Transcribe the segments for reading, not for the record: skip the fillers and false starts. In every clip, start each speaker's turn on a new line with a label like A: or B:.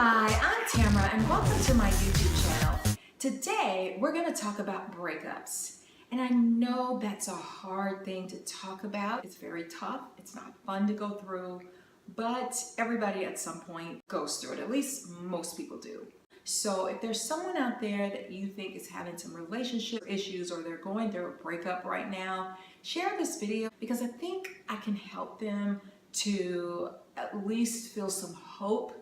A: Hi, I'm Tamara and welcome to my YouTube channel. Today we're going to talk about breakups. And I know that's a hard thing to talk about. It's very tough. It's not fun to go through, but everybody at some point goes through it. At least most people do. So if there's someone out there that you think is having some relationship issues or they're going through a breakup right now, share this video because I think I can help them to at least feel some hope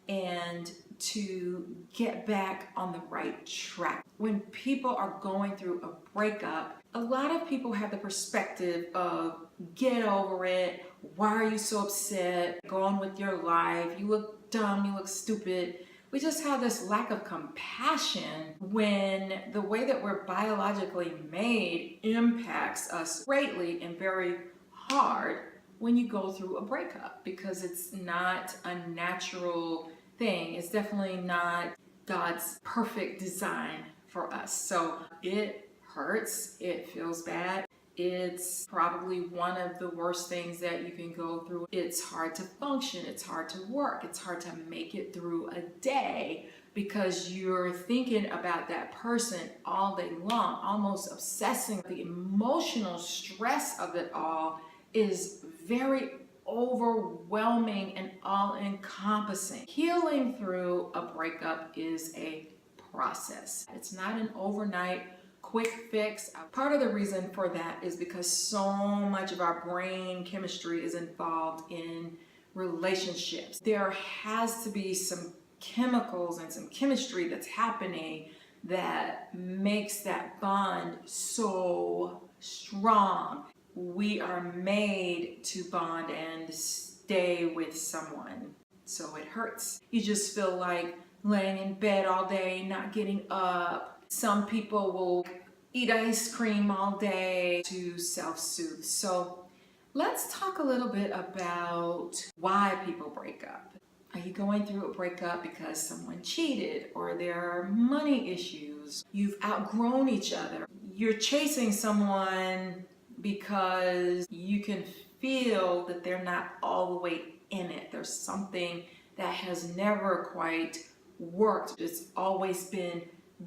A: and to get back on the right track. When people are going through a breakup, a lot of people have the perspective of get over it, why are you so upset, go on with your life, you look dumb, you look stupid. We just have this lack of compassion when the way that we're biologically made impacts us greatly and very hard when you go through a breakup, because it's not a natural thing. It's definitely not God's perfect design for us. So it hurts, it feels bad. It's probably one of the worst things that you can go through. It's hard to function, it's hard to work, it's hard to make it through a day because you're thinking about that person all day long, almost obsessing. The emotional stress of it all is very overwhelming and all-encompassing. Healing through a breakup is a process. It's not an overnight quick fix. Part of the reason for that is because so much of our brain chemistry is involved in relationships. There has to be some chemicals and some chemistry that's happening that makes that bond so strong. We are made to bond and stay with someone, so it hurts. You just feel like laying in bed all day, not getting up. Some people will eat ice cream all day to self-soothe. So let's talk a little bit about why people break up. Are you going through a breakup because someone cheated, or there are money issues? You've outgrown each other. You're chasing someone because you can feel that they're not all the way in it. There's something that has never quite worked. It's always been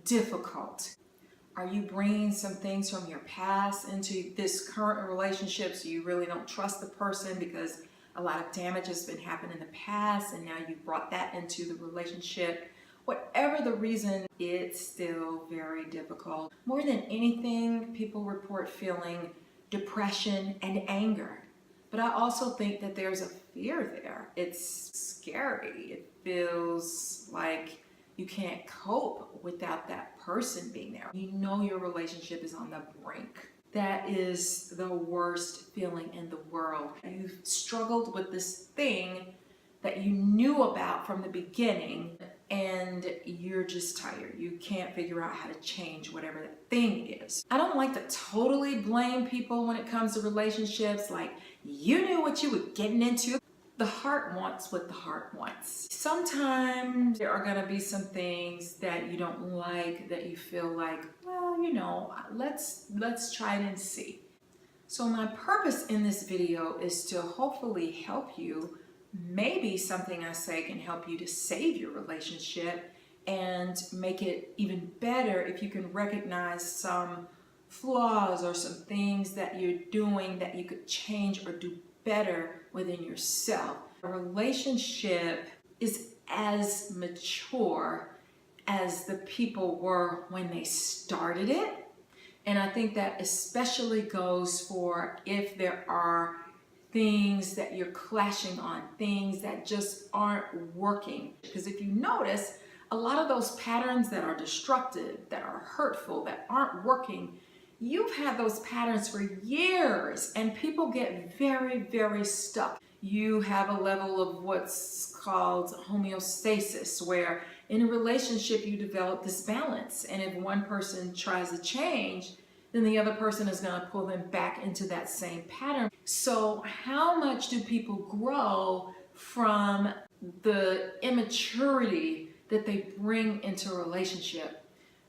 A: difficult. Are you bringing some things from your past into this current relationship so you really don't trust the person because a lot of damage has been happening in the past and now you've brought that into the relationship? Whatever the reason, it's still very difficult. More than anything, people report feeling depression and anger. But I also think that there's a fear there. It's scary. It feels like you can't cope without that person being there. You know your relationship is on the brink. That is the worst feeling in the world. You've struggled with this thing that you knew about from the beginning and you're just tired. You can't figure out how to change whatever that thing is. I don't like to totally blame people when it comes to relationships, like you knew what you were getting into. The heart wants what the heart wants. Sometimes there are gonna be some things that you don't like, that you feel like, well, you know, let's try it and see. So my purpose in this video is to hopefully help you. Maybe something I say can help you to save your relationship and make it even better if you can recognize some flaws or some things that you're doing that you could change or do better within yourself. A relationship is as mature as the people were when they started it. And I think that especially goes for if there are things that you're clashing on, things that just aren't working. Because if you notice, a lot of those patterns that are destructive, that are hurtful, that aren't working, you've had those patterns for years and people get very, very stuck. You have a level of what's called homeostasis, where in a relationship you develop this balance. And if one person tries to change, then the other person is going to pull them back into that same pattern. So how much do people grow from the immaturity that they bring into a relationship?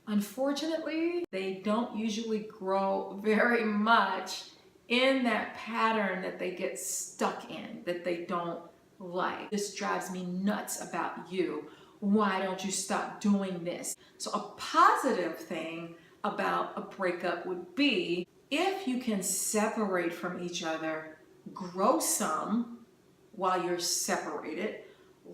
A: Unfortunately, they don't usually grow very much in that pattern that they get stuck in, that they don't like. This drives me nuts about you. Why don't you stop doing this? So a positive thing about a breakup would be if you can separate from each other, grow some while you're separated,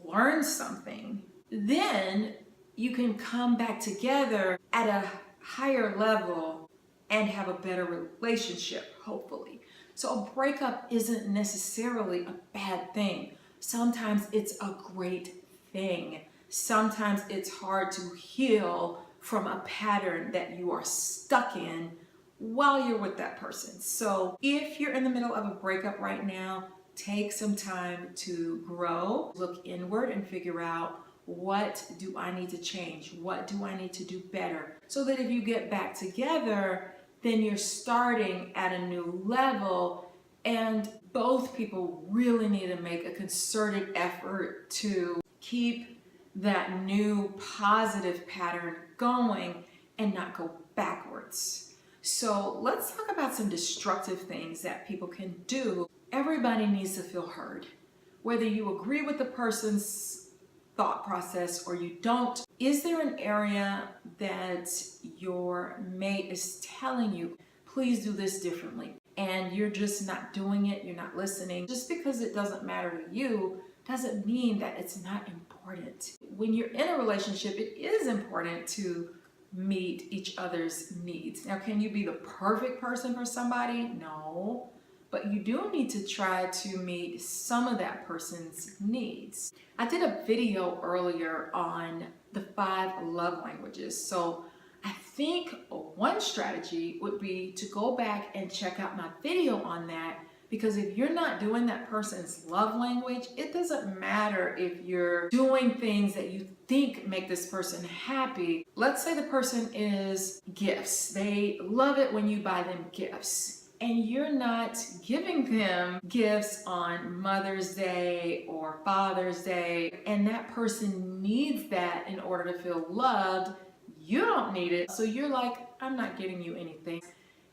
A: learn something, then you can come back together at a higher level and have a better relationship, hopefully. So a breakup isn't necessarily a bad thing. Sometimes it's a great thing. Sometimes it's hard to heal from a pattern that you are stuck in while you're with that person. So if you're in the middle of a breakup right now, take some time to grow, look inward and figure out, what do I need to change? What do I need to do better? So that if you get back together, then you're starting at a new level, and both people really need to make a concerted effort to keep that new positive pattern going and not go backwards. So let's talk about some destructive things that people can do. Everybody needs to feel heard. Whether you agree with the person's thought process or you don't, is there an area that your mate is telling you, please do this differently, and you're just not doing it, you're not listening? Just because it doesn't matter to you doesn't mean that it's not important. When you're in a relationship, it is important to meet each other's needs. Now, can you be the perfect person for somebody? No. But you do need to try to meet some of that person's needs. I did a video earlier on the 5 love languages. So I think one strategy would be to go back and check out my video on that, because if you're not doing that person's love language, it doesn't matter if you're doing things that you think make this person happy. Let's say the person is gifts. They love it when you buy them gifts, and you're not giving them gifts on Mother's Day or Father's Day, and that person needs that in order to feel loved. You don't need it, so you're like, I'm not getting you anything.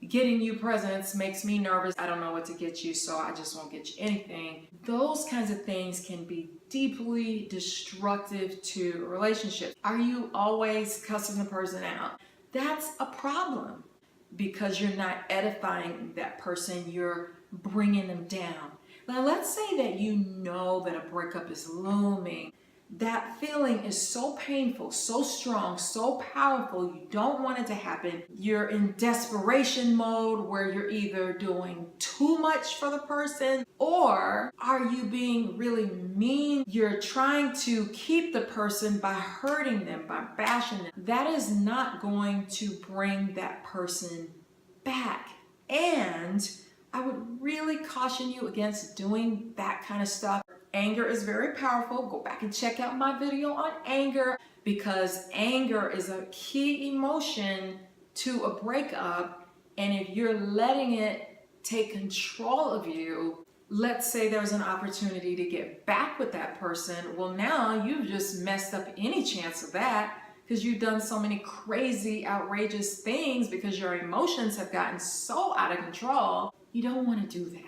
A: Getting you presents makes me nervous. I don't know what to get you, so I just won't get you anything. Those kinds of things can be deeply destructive to a relationship. Are you always cussing the person out? That's a problem, because you're not edifying that person, you're bringing them down. Now, let's say that you know that a breakup is looming. That feeling is so painful, so strong, so powerful, you don't want it to happen. You're in desperation mode where you're either doing too much for the person, or are you being really mean? You're trying to keep the person by hurting them, by bashing them. That is not going to bring that person back. And I would really caution you against doing that kind of stuff. Anger is very powerful. Go back and check out my video on anger, because anger is a key emotion to a breakup. And if you're letting it take control of you, let's say there's an opportunity to get back with that person. Well, now you've just messed up any chance of that, because you've done so many crazy, outrageous things because your emotions have gotten so out of control. You don't want to do that.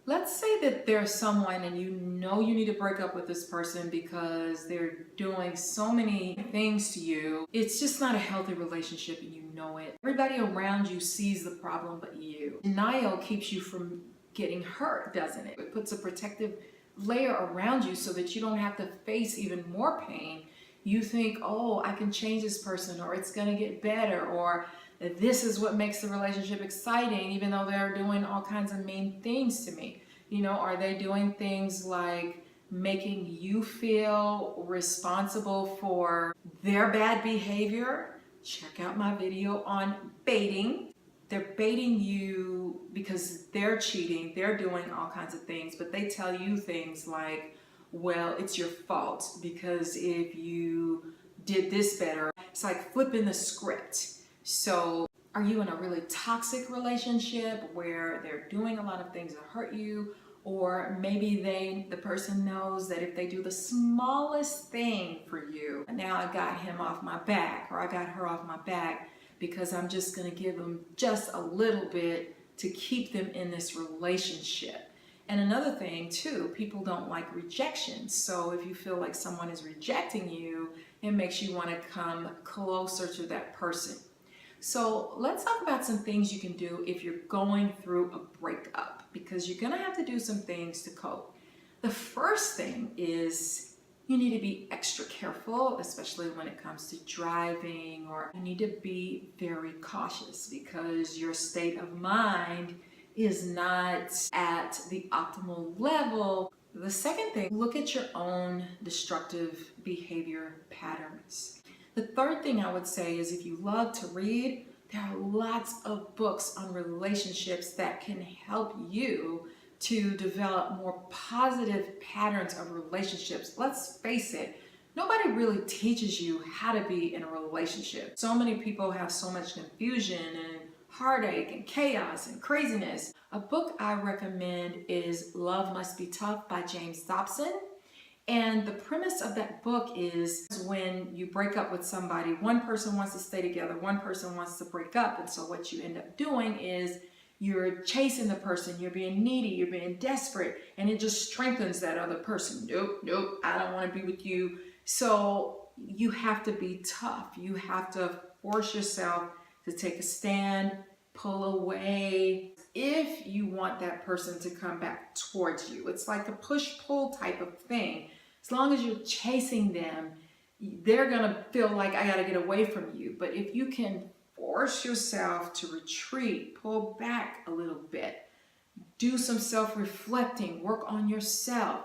A: Let's say that there's someone and you know you need to break up with this person because they're doing so many things to you. It's just not a healthy relationship and you know it. Everybody around you sees the problem but you. Denial keeps you from getting hurt, doesn't it? It puts a protective layer around you so that you don't have to face even more pain. You think, oh, I can change this person, or it's gonna get better, or this is what makes the relationship exciting, even though they're doing all kinds of mean things to me. You know, are they doing things like making you feel responsible for their bad behavior? Check out my video on baiting. They're baiting you because they're cheating, they're doing all kinds of things, but they tell you things like, well, it's your fault because if you did this better. It's like flipping the script. So are you in a really toxic relationship where they're doing a lot of things that hurt you? Or maybe the person knows that if they do the smallest thing for you, now I got him off my back, or I got her off my back, because I'm just going to give them just a little bit to keep them in this relationship. And another thing too, people don't like rejection. So if you feel like someone is rejecting you, it makes you want to come closer to that person. So let's talk about some things you can do if you're going through a breakup, because you're going to have to do some things to cope. The first thing is you need to be extra careful, especially when it comes to driving, or you need to be very cautious because your state of mind is not at the optimal level. The second thing, look at your own destructive behavior patterns. The third thing I would say is if you love to read, there are lots of books on relationships that can help you to develop more positive patterns of relationships. Let's face it, nobody really teaches you how to be in a relationship. So many people have so much confusion and heartache and chaos and craziness. A book I recommend is Love Must Be Tough by James Dobson. And the premise of that book is when you break up with somebody, one person wants to stay together, one person wants to break up. And so what you end up doing is you're chasing the person, you're being needy, you're being desperate, and it just strengthens that other person. Nope, I don't want to be with you. So you have to be tough. You have to force yourself to take a stand, pull away, if you want that person to come back towards you. It's like a push-pull type of thing. As long as you're chasing them, they're going to feel like I got to get away from you. But if you can force yourself to retreat, pull back a little bit, do some self-reflecting, work on yourself,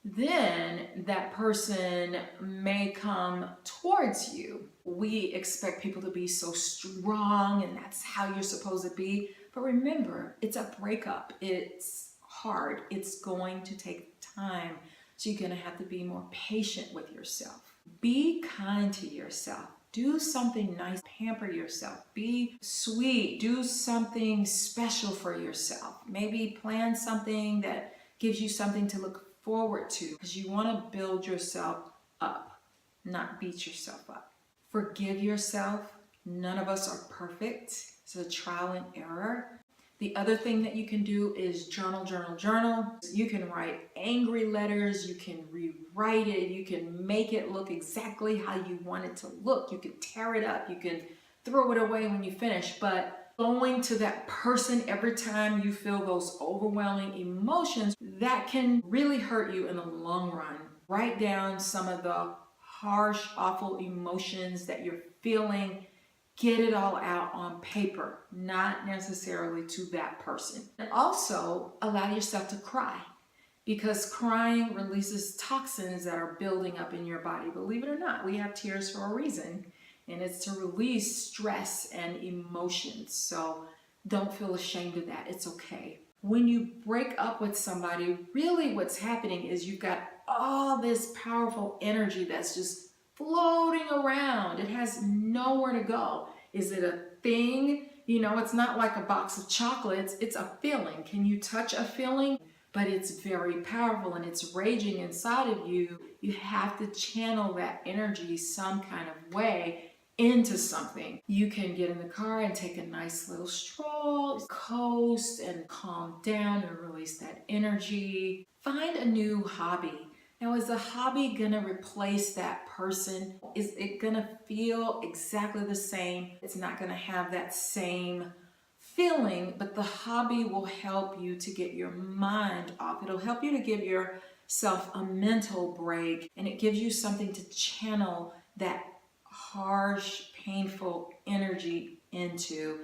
A: then that person may come towards you. We expect people to be so strong and that's how you're supposed to be. But remember, it's a breakup. It's hard. It's going to take time. So you're going to have to be more patient with yourself. Be kind to yourself. Do something nice. Pamper yourself. Be sweet. Do something special for yourself. Maybe plan something that gives you something to look forward to, because you want to build yourself up, not beat yourself up. Forgive yourself. None of us are perfect. It's a trial and error. The other thing that you can do is journal. You can write angry letters. You can rewrite it. You can make it look exactly how you want it to look. You can tear it up. You can throw it away when you finish. But going to that person every time you feel those overwhelming emotions, that can really hurt you in the long run. Write down some of the harsh, awful emotions that you're feeling. Get it all out on paper, not necessarily to that person. And also allow yourself to cry, because crying releases toxins that are building up in your body. Believe it or not, we have tears for a reason, and it's to release stress and emotions. So don't feel ashamed of that. It's okay. When you break up with somebody, really what's happening is you've got all this powerful energy that's just floating around. It has nowhere to go. Is it a thing? You know, it's not like a box of chocolates. It's a feeling. Can you touch a feeling? But it's very powerful and it's raging inside of you. You have to channel that energy some kind of way into something. You can get in the car and take a nice little stroll, coast and calm down and release that energy. Find a new hobby. Now, is the hobby gonna replace that person? Is it gonna feel exactly the same? It's not gonna have that same feeling, but the hobby will help you to get your mind off. It'll help you to give yourself a mental break, and it gives you something to channel that harsh, painful energy into,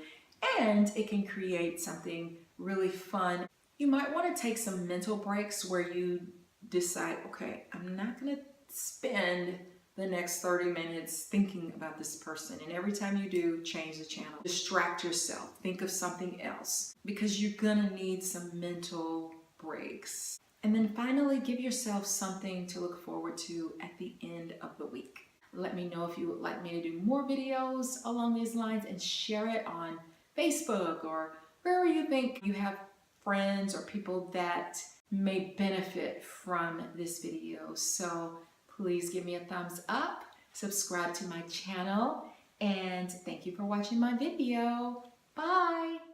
A: and it can create something really fun. You might want to take some mental breaks where you decide, okay, I'm not going to spend the next 30 minutes thinking about this person. And every time you do, change the channel. Distract yourself. Think of something else, because you're going to need some mental breaks. And then finally, give yourself something to look forward to at the end of the week. Let me know if you would like me to do more videos along these lines, and share it on Facebook or wherever you think you have friends or people that may benefit from this video. So please give me a thumbs up, subscribe to my channel, and thank you for watching my video. Bye!